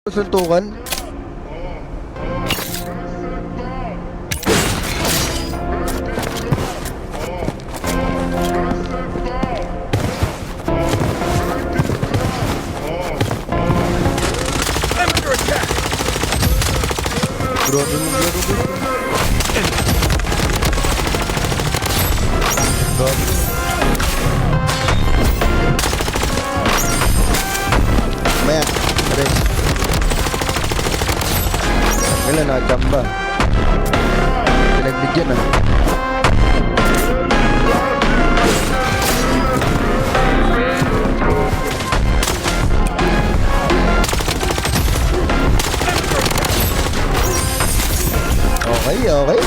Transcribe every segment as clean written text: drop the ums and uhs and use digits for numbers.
Suntukan. Grabe mo laro dito. Grabe. Maya, rest. Wala na, gamba. Pinagbigyan ah. Okay, okay.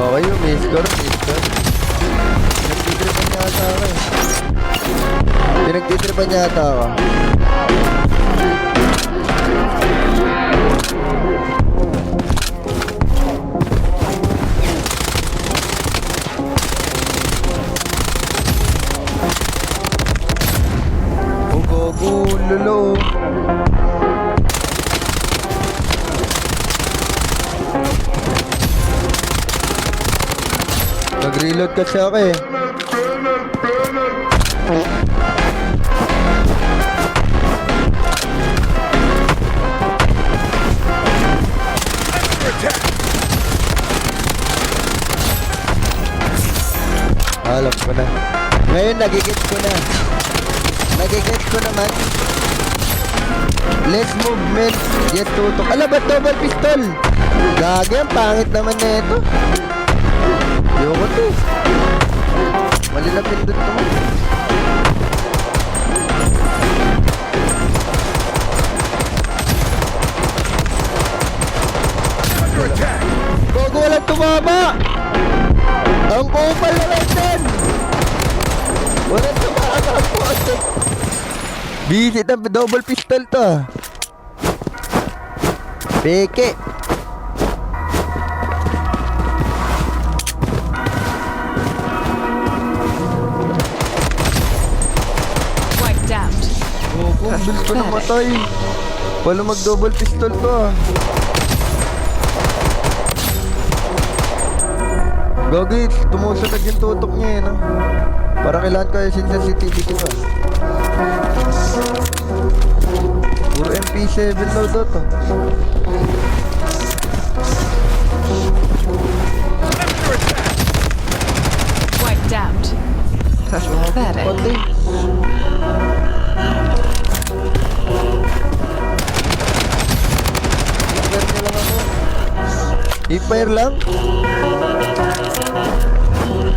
Okay yung miss ko. Pinagtitripan niya ata ako eh. Pinagtitripan niya ata ako. Lolo. Nag-reload kasi ako eh. Alam ko na. Ngayon nagigit ko na. Nagigit ko naman. Less movement, yet tutok. Ala, ba't double pistol? Gagi, ang pangit naman na ito. Yoko to. Mali na pindot to. Gogo, walang tumama. Ang kupal na lang din. Walang tumama po. Visit ang double pistol to. Peke. Wiped out. Oh, bilis ko namatay. Wala mag double pistol to ah. Gagi, tumusunod yung tutok niya eh no? Para kailangan ko yung sensitivity ko ah. Puro MP7 daw to. Wiped out. Pathetic. Pati. I-fire lang.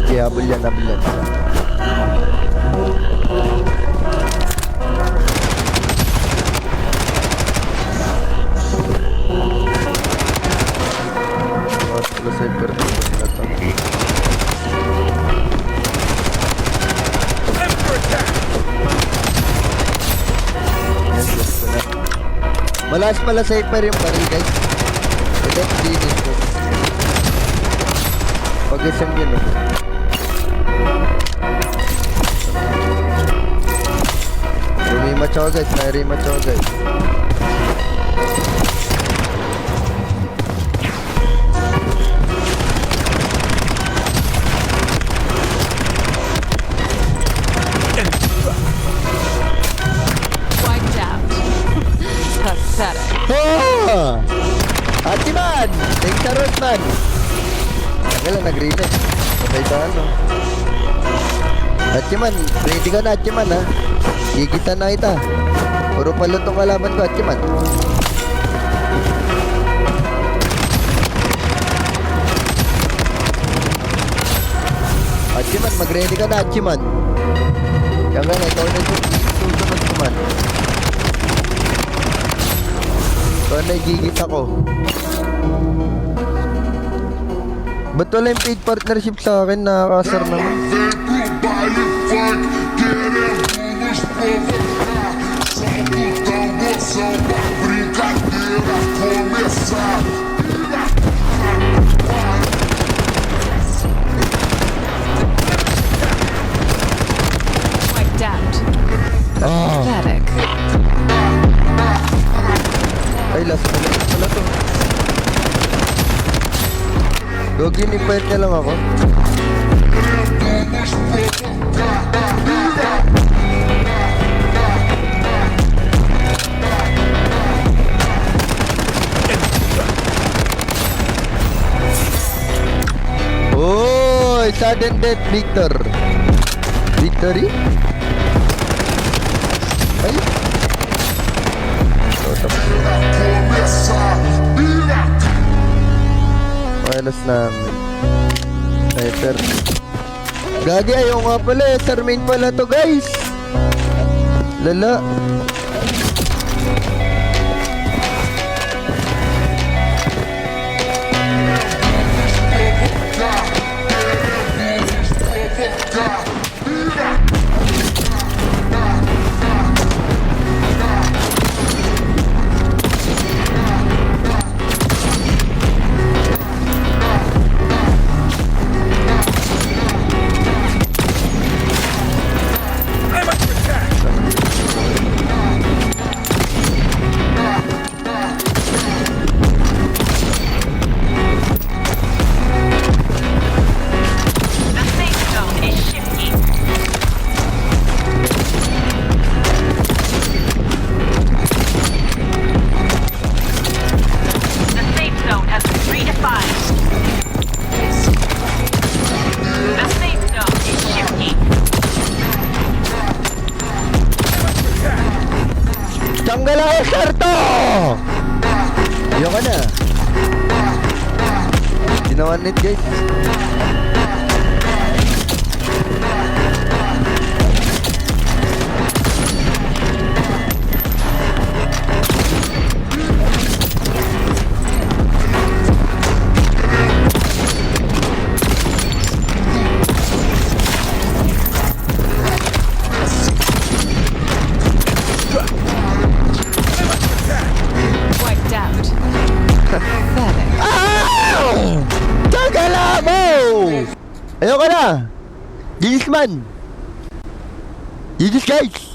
Kaya habol yan. Malas pala safer yung baril guys. Ito dinis ko. Pag-isang yun oh. Rematch ako guys, may rematch ako guys. Wiped out. Pathetic. Oh! Atiman! Take the road man! Wala, nag-rematch. Patay sa ano. Atiman, ready ka na Atiman ha. Gigita na kita. Puro palutong kalaban ko Atiman. Atiman, mag-ready ka na Atiman. Yan nga, ikaw na susunod ko man. Ikaw na gigita ko. Ba't wala yung paid partnership sa akin? Nakakasar naman. Wiped out. Ah. Pathetic. Ay, last pala to. Gogi, nipayat niya lang ako. Oh, sudden death, Victor. Victory? Ay. So, tapos na. Wireless namin. Sniper. Gagi, ayaw nga pala eh. Sarmain pala to, guys. Lala. The safe zone is shifting. The safe zone has been redefined. The safe zone is shifting. Tanggal ang eksperto! Ayaw ka na. Ginawa net, guys. Wiped out. Pathetic. Tagala mo! Ayaw ka na! Gigisman! Gigis, guys!